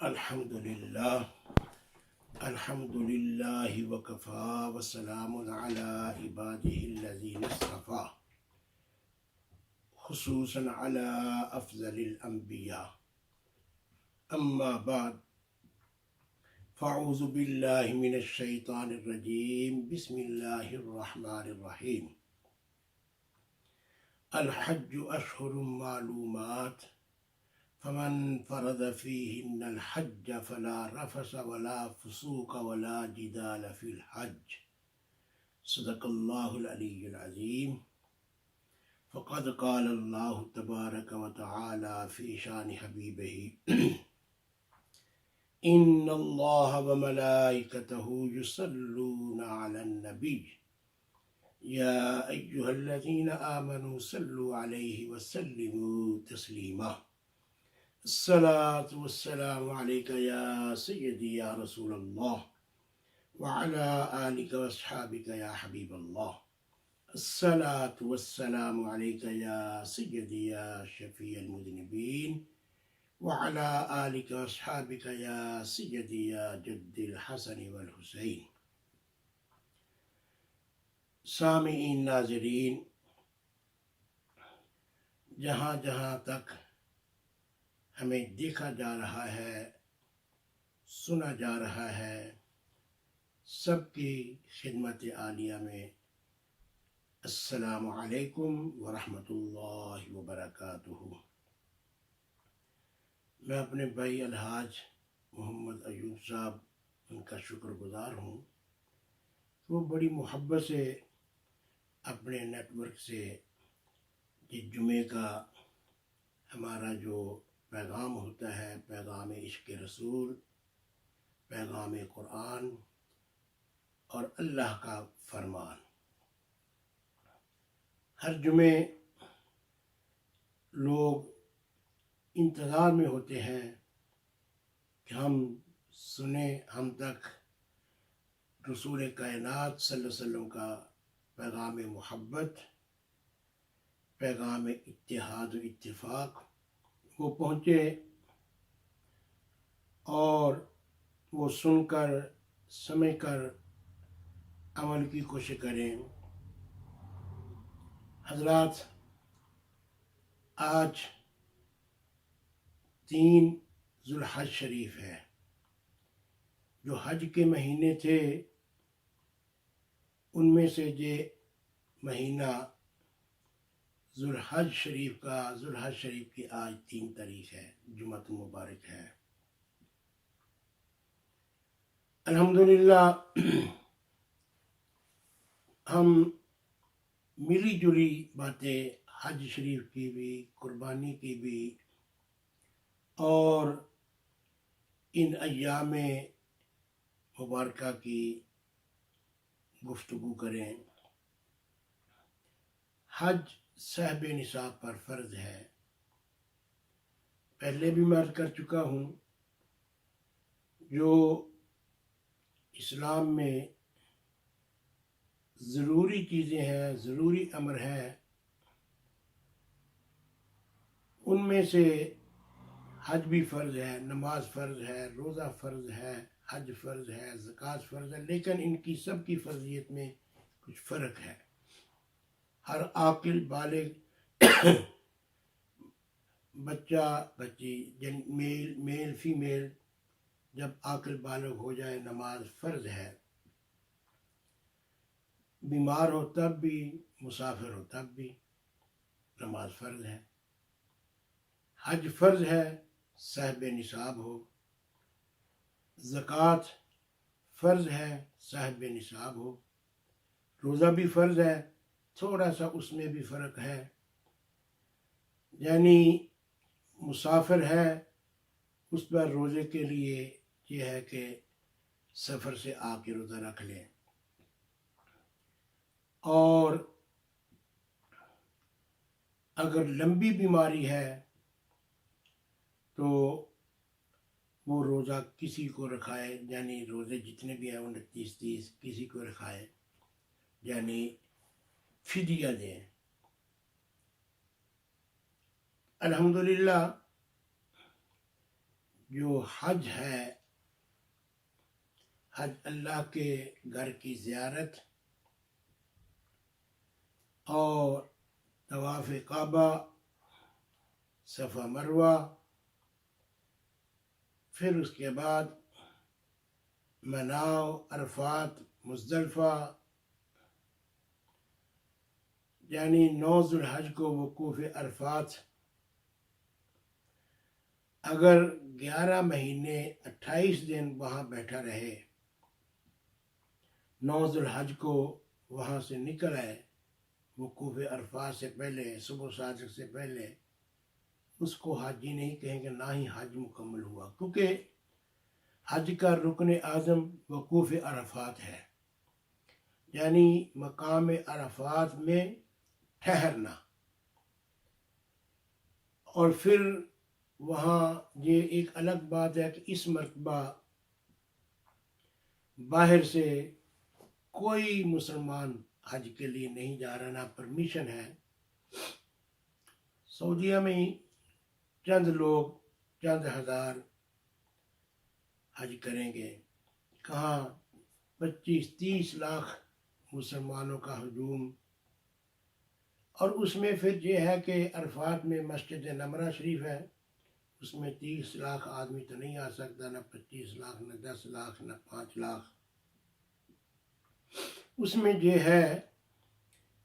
الحمد للہ وکفا وسلام علی عبادہ الذین اصطفیٰ خصوصاً علی افضل الانبیاء اما بعد فاعوذ باللہ من الشیطان الرجیم بسم اللہ الرحمن الرحیم الحج اشہر معلومات فمن فرض فيهن الحج فلا رفث ولا فسوق ولا جدال في الحج صدق الله العلي العظيم فقد قال الله تبارك وتعالى في شان حبيبه إن الله وملائكته يصلون على النبي يا أيها الذين آمنوا صلوا عليه وسلموا تسليما الصلاة والسلام عليك يا سيدي يا رسول الله وعلى آلك وأصحابك يا حبيب الله الصلاة والسلام عليك يا سيدي يا شفيع المذنبين وعلى آلك وأصحابك يا سيدي يا جد الحسن والحسين سامعین ناظرین، جہاں جہاں تک ہمیں دیکھا جا رہا ہے، سنا جا رہا ہے، سب کی خدمت عالیہ میں السلام علیکم ورحمۃ اللہ وبرکاتہ۔ میں اپنے بھائی الحاج محمد ایوب صاحب ان کا شکر گزار ہوں، وہ بڑی محبت سے اپنے نیٹ ورک سے یہ جمعے کا ہمارا جو پیغام ہوتا ہے، پیغام عشق رسول، پیغام قرآن اور اللہ کا فرمان، ہر جمعے لوگ انتظار میں ہوتے ہیں کہ ہم سنیں، ہم تک رسول کائنات صلی اللہ علیہ وسلم کا پیغام محبت، پیغام اتحاد و اتفاق وہ پہنچے اور وہ سن کر سمجھ کر عمل کی کوشش کریں۔ حضرات، آج 3 ذوالحج شریف ہے۔ جو حج کے مہینے تھے ان میں سے یہ مہینہ ذوالحج شریف کی آج 3 تاریخ ہے، جمعۃ مبارک ہے۔ الحمدللہ ہم ملی جلی باتیں حج شریف کی بھی، قربانی کی بھی اور ان ایام مبارکہ کی گفتگو کریں۔ حج صاحب نصاب پر فرض ہے۔ پہلے بھی میں عرض کر چکا ہوں، جو اسلام میں ضروری چیزیں ہیں، ضروری امر ہیں، ان میں سے حج بھی فرض ہے، نماز فرض ہے، روزہ فرض ہے، حج فرض ہے، زکوٰۃ فرض ہے، لیکن ان کی سب کی فرضیت میں کچھ فرق ہے۔ ہر عاقل بالغ بچہ بچی، میل فیمیل جب عاقل بالغ ہو جائے نماز فرض ہے، بیمار ہو تب بھی، مسافر ہو تب بھی نماز فرض ہے۔ حج فرض ہے، صاحب نصاب ہو۔ زکوٰۃ فرض ہے، صاحب نصاب ہو۔ روزہ بھی فرض ہے، تھوڑا سا اس میں بھی فرق ہے، یعنی مسافر ہے اس پر روزے کے لیے یہ ہے کہ سفر سے آ کے روزہ رکھ لیں، اور اگر لمبی بیماری ہے تو وہ روزہ کسی کو رکھائے، یعنی روزے جتنے بھی ہیں 29 30 کسی کو رکھائے، یعنی فدیہ دیں۔ الحمدللہ جو حج ہے، حج اللہ کے گھر کی زیارت اور طواف کعبہ، صفا مروہ، پھر اس کے بعد مناو، عرفات، مزدلفہ، یعنی 9 ذوالحج کو وقوف عرفات۔ اگر 11 مہینے 28 دن وہاں بیٹھا رہے، 9 ذوالحج کو وہاں سے نکل آئے وقوف عرفات سے پہلے، صبح صادق سے پہلے، اس کو حاجی نہیں کہیں گے، نہ ہی حج مکمل ہوا، کیونکہ حج کا رکن اعظم وقوف عرفات ہے، یعنی مقام عرفات میں ٹھہرنا۔ اور پھر وہاں یہ ایک الگ بات ہے کہ اس مرتبہ باہر سے کوئی مسلمان حج کے لیے نہیں جا رہا، نہ پرمیشن ہے۔ سعودیہ میں ہی چند لوگ، چند ہزار حج کریں گے، کہاں 25-30 لاکھ مسلمانوں کا ہجوم۔ اور اس میں پھر یہ ہے کہ عرفات میں مسجد نمرہ شریف ہے، اس میں 30 لاکھ آدمی تو نہیں آ سکتا، نہ 25 لاکھ، نہ 10 لاکھ، نہ 5 لاکھ۔ اس میں یہ ہے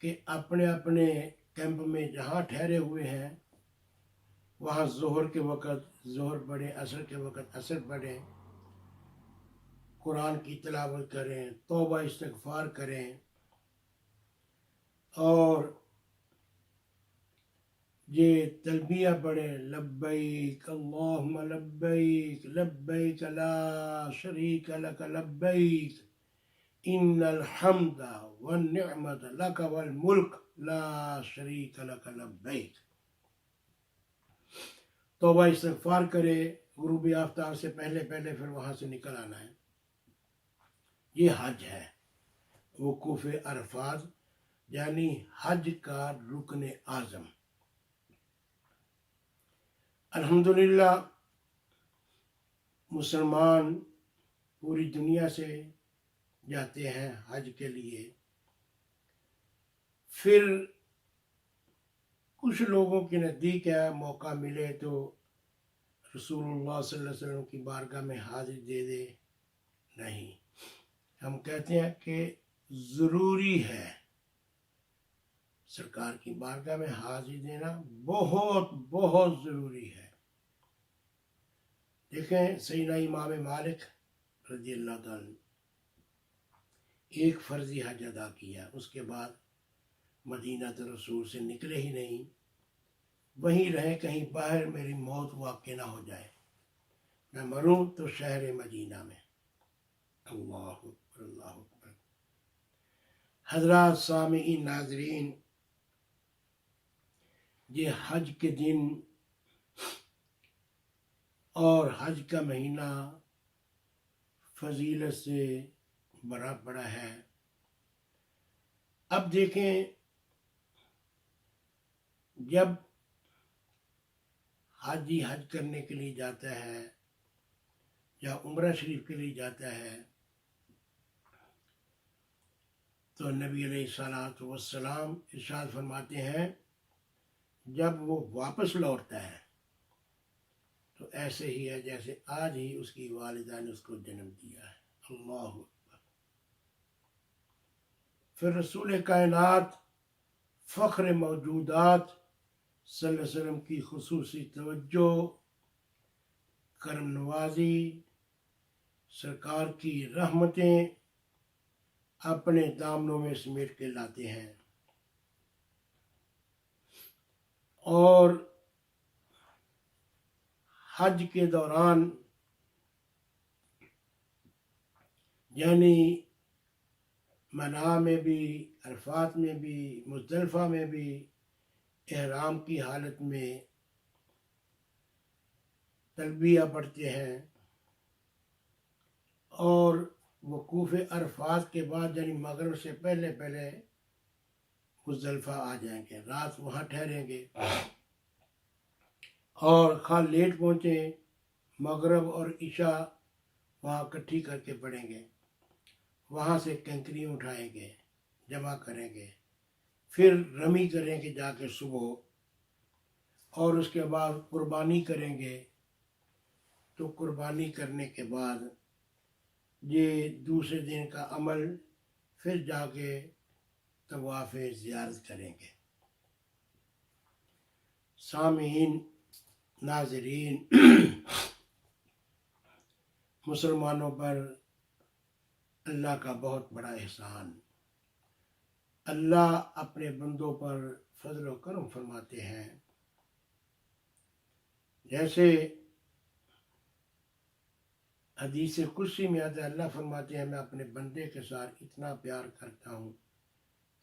کہ اپنے اپنے کیمپ میں جہاں ٹھہرے ہوئے ہیں وہاں ظہر کے وقت ظہر پڑھیں، عصر کے وقت عصر پڑھیں، قرآن کی تلاوت کریں، توبہ استغفار کریں، اور یہ تلبیہ پڑھیں، لبیک اللہم لبیک، لبیک لا شریک لک لبیک، ان الحمد والنعمت لک والملک لا شریک لک لبیک۔ توبہ استغفار کرے، غروب آفتاب سے پہلے پھر وہاں سے نکل آنا ہے۔ یہ حج ہے، وقوف عرفات، یعنی حج کا رکن اعظم۔ الحمدللہ مسلمان پوری دنیا سے جاتے ہیں حج کے لیے۔ پھر کچھ لوگوں کے نزدیک ہے موقع ملے تو رسول اللہ صلی اللہ علیہ وسلم کی بارگاہ میں حاضری دے دے، نہیں، ہم کہتے ہیں کہ ضروری ہے سرکار کی بارگاہ میں حاضری دینا، بہت بہت ضروری ہے۔ دیکھیں سیدنا امام مالک رضی اللہ تعالیٰ ایک فرضی حج ادا کیا، اس کے بعد مدینہ رسول سے نکلے ہی نہیں، وہیں رہے، کہیں باہر میری موت واقع نہ ہو جائے، میں مروں تو شہر مدینہ میں۔ اللہ اکبر، اللہ اکبر۔ حضرات سامعین، ناظرین، یہ حج کے دن اور حج کا مہینہ فضیلت سے بھرا پڑا ہے۔ اب دیکھیں، جب حاجی حج کرنے کے لیے جاتا ہے یا عمرہ شریف کے لیے جاتا ہے تو نبی علیہ الصلوۃ والسلام ارشاد فرماتے ہیں جب وہ واپس لوٹتا ہے تو ایسے ہی ہے جیسے آج ہی اس کی والدہ نے اس کو جنم دیا ہے۔ اللہ اکبر۔ پھر رسول کائنات، فخر موجودات صلی اللہ علیہ وسلم کی خصوصی توجہ، کرم نوازی، سرکار کی رحمتیں اپنے دامنوں میں سمیٹ کے لاتے ہیں، اور حج کے دوران یعنی منا میں بھی، عرفات میں بھی، مزدلفہ میں بھی احرام کی حالت میں تلبیہ پڑھتے ہیں، اور وقوف عرفات کے بعد یعنی مغرب سے پہلے مزدلفہ آ جائیں گے، رات وہاں ٹھہریں گے، اور خواہ لیٹ پہنچیں مغرب اور عشاء وہاں اکٹھی کر کے پڑھیں گے، وہاں سے کنکریاں اٹھائیں گے، جمع کریں گے، پھر رمی کریں گے جا کے صبح، اور اس کے بعد قربانی کریں گے۔ تو قربانی کرنے کے بعد یہ دوسرے دن کا عمل پھر جا کے طواف زیارت کریں گے۔ سامعین، ناظرین، مسلمانوں پر اللہ کا بہت بڑا احسان، اللہ اپنے بندوں پر فضل و کرم فرماتے ہیں۔ جیسے حدیث قدسی میں آتا ہے، اللہ فرماتے ہیں میں اپنے بندے کے ساتھ اتنا پیار کرتا ہوں،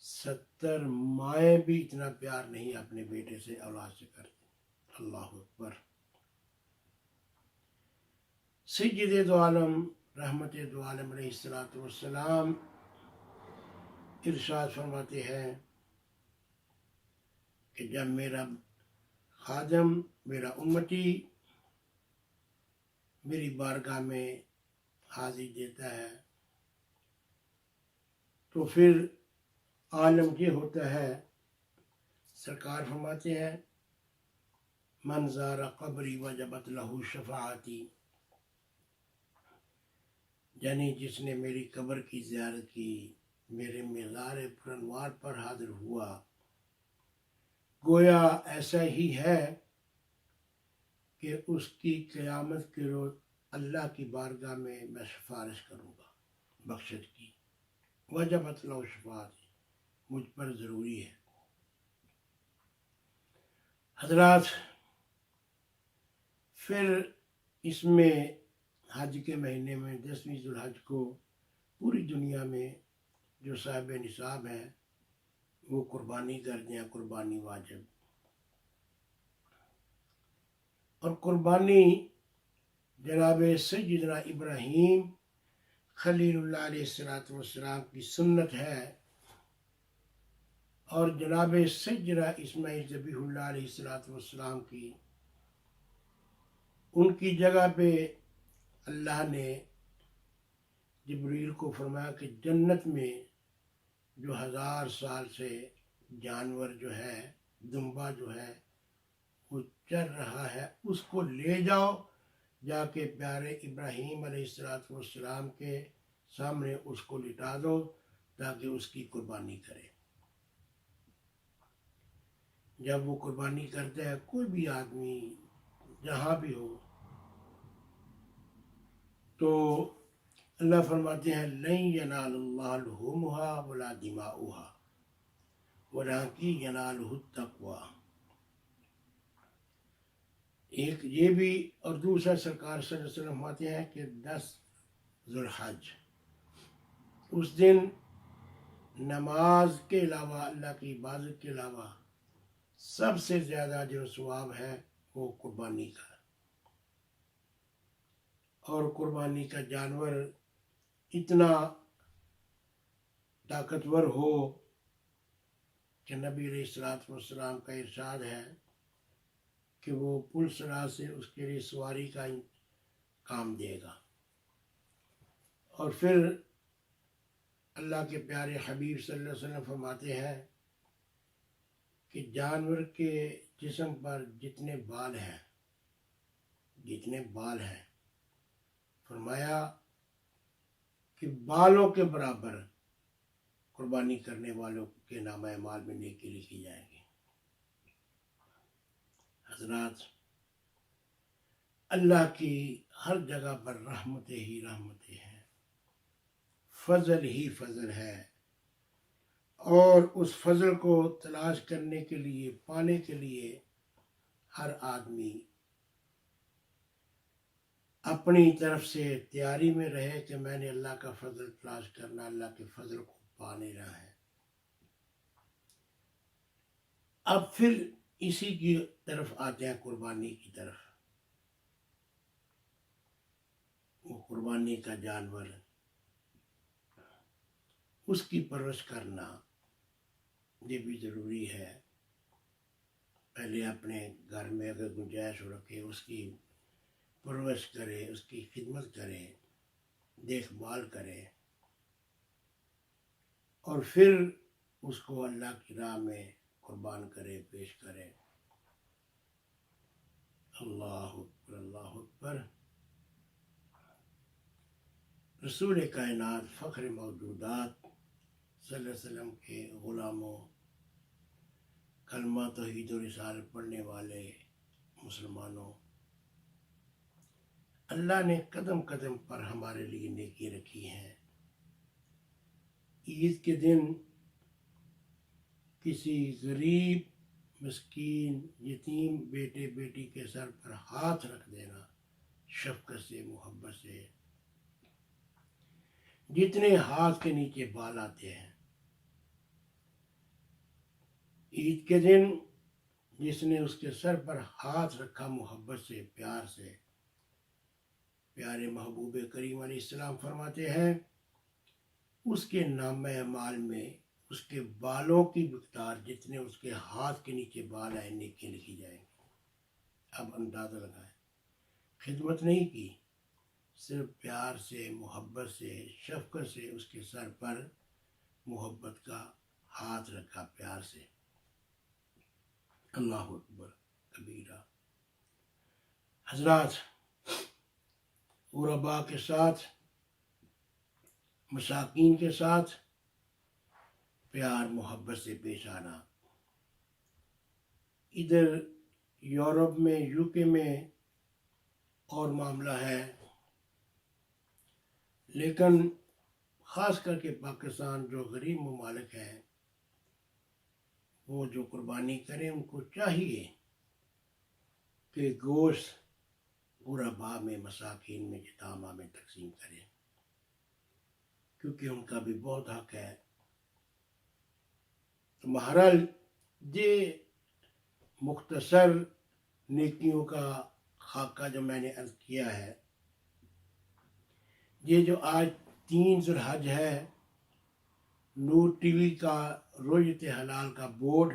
70 مائیں بھی اتنا پیار نہیں اپنے بیٹے سے، اولاد سے کرتی۔ اللہ اکبر۔ سید دو عالم رحمت دو عالم علیہ السلام ارشاد فرماتے ہیں کہ جب میرا خادم، میرا امتی میری بارگاہ میں حاضری دیتا ہے تو پھر عالم یہ ہوتا ہے، سرکار فرماتے ہیں من زار قبری وجبت لہو شفاعتی، یعنی جس نے میری قبر کی زیارت کی، میرے مزار پرانوار پر حاضر ہوا، گویا ایسا ہی ہے کہ اس کی قیامت کے روز اللہ کی بارگاہ میں سفارش کروں گا بخشش کی۔ وجبت لہو شفاعتی، مجھ پر ضروری ہے۔ حضرات، پھر اس میں حج کے مہینے میں 10ویں ذوالحج کو پوری دنیا میں جو صاحب نصاب ہیں وہ قربانی کر دیں، قربانی واجب۔ اور قربانی جناب سیدنا ابراہیم خلیل اللہ علیہ السلام کی سنت ہے، اور جناب سیدنا اسماعیل ذبیح اللہ علیہ السلام کی، ان کی جگہ پہ اللہ نے جبریل کو فرمایا کہ جنت میں جو 1000 سال سے جانور جو ہے، دمبا جو ہے وہ چر رہا ہے، اس کو لے جاؤ، جا کے پیارے ابراہیم علیہ السلام کے سامنے اس کو لٹا دو تاکہ اس کی قربانی کرے۔ جب وہ قربانی کرتا ہے، کوئی بھی آدمی جہاں بھی ہو، تو اللہ فرماتے ہیں لن ینال اللہ لحومها ولا دماؤها ولکن ینالہ التقوی۔ ایک یہ بھی، اور دوسرا سرکار صلی اللہ علیہ وسلم فرماتے ہیں کہ 10 ذوالحج اس دن نماز کے علاوہ، اللہ کی عبادت کے علاوہ سب سے زیادہ جو ثواب ہے وہ قربانی کا، اور قربانی کا جانور اتنا طاقتور ہو کہ نبی علیہ السلام کا ارشاد ہے کہ وہ پل صراط سے اس کے لیے سواری کا کام دے گا۔ اور پھر اللہ کے پیارے حبیب صلی اللہ علیہ وسلم فرماتے ہیں کہ جانور کے جسم پر جتنے بال ہیں، فرمایا کہ بالوں کے برابر قربانی کرنے والوں کے نامہ اعمال میں نیکی لکھی جائے گی۔ حضرات، اللہ کی ہر جگہ پر رحمتیں ہی رحمتیں ہیں، فضل ہی فضل ہے، اور اس فضل کو تلاش کرنے کے لیے، پانے کے لیے ہر آدمی اپنی طرف سے تیاری میں رہے کہ میں نے اللہ کا فضل تلاش کرنا، اللہ کے فضل کو پا لینا ہے۔ اب پھر اسی کی طرف آتے ہیں، قربانی کی طرف۔ وہ قربانی کا جانور، اس کی پرورش کرنا یہ بھی ضروری ہے۔ پہلے اپنے گھر میں اگر گنجائش ہو رکھے، اس کی پرورش کرے، اس کی خدمت کرے، دیکھ بھال کرے، اور پھر اس کو اللہ کی راہ میں قربان کرے، پیش کرے۔ اللہ اکبر، اللہ اکبر۔ رسول کائنات، فخر موجودات صلی اللہ علیہ وسلم کے غلاموں، کلمہ توحید و رسالت پڑھنے والے مسلمانوں، اللہ نے قدم قدم پر ہمارے لیے نیکی رکھی ہیں۔ عید کے دن کسی غریب، مسکین، یتیم بیٹے بیٹی کے سر پر ہاتھ رکھ دینا، شفقت سے، محبت سے، جتنے ہاتھ کے نیچے بال آتے ہیں، عید کے دن جس نے اس کے سر پر ہاتھ رکھا محبت سے، پیار سے، پیارے محبوب کریم علیہ السلام فرماتے ہیں اس کے نامہ اعمال میں اس کے بالوں کی مقدار جتنے اس کے ہاتھ کے نیچے بال آئے، نیکی لکھی جائیں گی۔ اب اندازہ لگائیں، خدمت نہیں کی، صرف پیار سے، محبت سے، شفقت سے اس کے سر پر محبت کا ہاتھ رکھا، پیار سے۔ اللہ اکبر کبیرہ۔ حضرات، غرباء کے ساتھ، مساکین کے ساتھ پیار محبت سے پیش آنا۔ ادھر یورپ میں، یو کے میں اور معاملہ ہے، لیکن خاص کر کے پاکستان جو غریب ممالک ہیں، وہ جو قربانی کریں ان کو چاہیے کہ گوشت غرباء میں، مساکین میں، یتامہ میں تقسیم کریں، کیونکہ ان کا بھی بہت حق ہے۔ تو بہرحال یہ مختصر نیکیوں کا خاکہ جو میں نے عرض کیا ہے، یہ جو آج 3 ذی الحج ہے، نور ٹی وی کا رویت حلال کا بورڈ،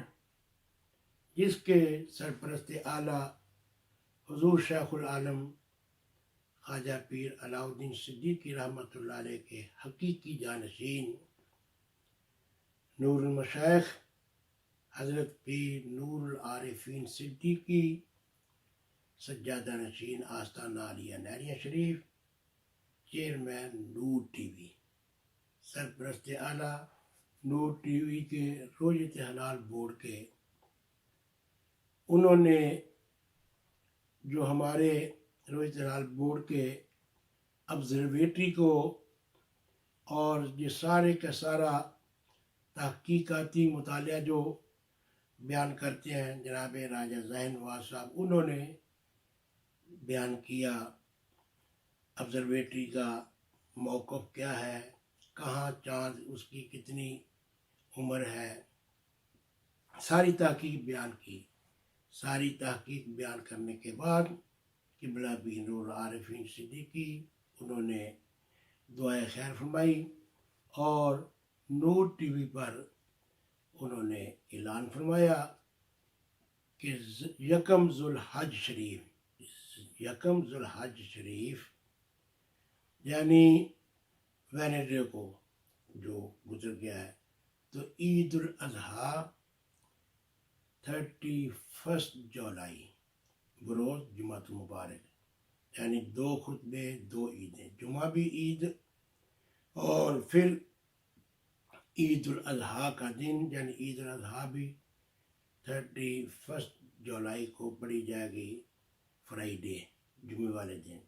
جس کے سرپرست اعلیٰ حضور شیخ العالم خواجہ پیر علاء الدین صدیقی رحمۃ اللہ علیہ کے حقیقی جانشین نور المشائخ حضرت پیر نور العارفین صدیقی سجادہ نشین آستانہ عالیہ نہریہ شریف، چیئرمین نور ٹی وی، سرپرست اعلیٰ نور ٹی وی کے رویت حلال بورڈ کے، انہوں نے جو ہمارے رویت حلال بورڈ کے آبزرویٹری کو اور یہ سارے کا سارا تحقیقاتی مطالعہ جو بیان کرتے ہیں جناب راجہ ذہین نواز صاحب، انہوں نے بیان کیا آبزرویٹری کا موقف کیا ہے، کہاں چاند، اس کی کتنی عمر ہے، ساری تحقیق بیان کی۔ ساری تحقیق بیان کرنے کے بعد قبلہ بھی نور العارفین صدیقی انہوں نے دعائے خیر فرمائی، اور نور ٹی وی پر انہوں نے اعلان فرمایا کہ یکم ذو الحج شریف یعنی وینسڈے کو جو گزر گیا ہے، تو عید الاضحیٰ 31 جولائی بروز جمعۃ المبارک، یعنی 2 خطبے، 2 عیدیں، جمعہ بھی عید اور پھر عید الاضحیٰ کا دن، یعنی عید الاضحیٰ بھی 31 جولائی کو پڑھی جائے گی، فرائیڈے، جمعے والے دن۔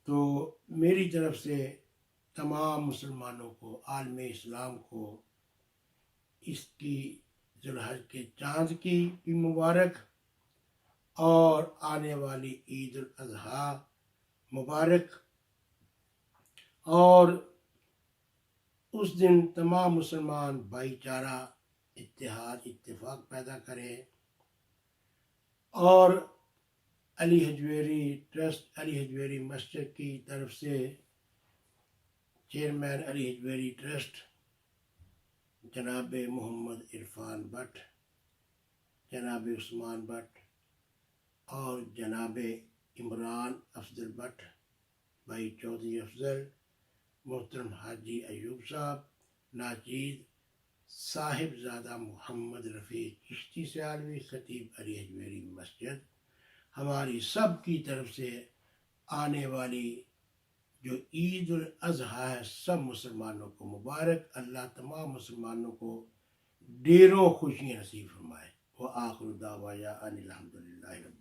تو میری طرف سے تمام مسلمانوں کو، عالم اسلام کو اس کی ذی الحج کے چاند کی بھی مبارک، اور آنے والی عید الاضحیٰ مبارک، اور اس دن تمام مسلمان بھائی چارہ، اتحاد، اتفاق پیدا کریں، اور علی حجویری ٹرسٹ، علی حجویری مسجد کی طرف سے چیئرمین علی حجویری ٹرسٹ جناب محمد عرفان بٹ، جناب عثمان بٹ اور جناب عمران افضل بٹ، بھائی چودھری افضل، محترم حاجی ایوب صاحب، ناچیز صاحب زادہ محمد رفیع چشتی سیالوی، خطیب علی اجمیری مسجد، ہماری سب کی طرف سے آنے والی جو عید الاضحیٰ ہے سب مسلمانوں کو مبارک۔ اللہ تمام مسلمانوں کو ڈھیروں خوشیاں نصیب فرمائے۔ وآخر دعوانا ان الحمدللہ رب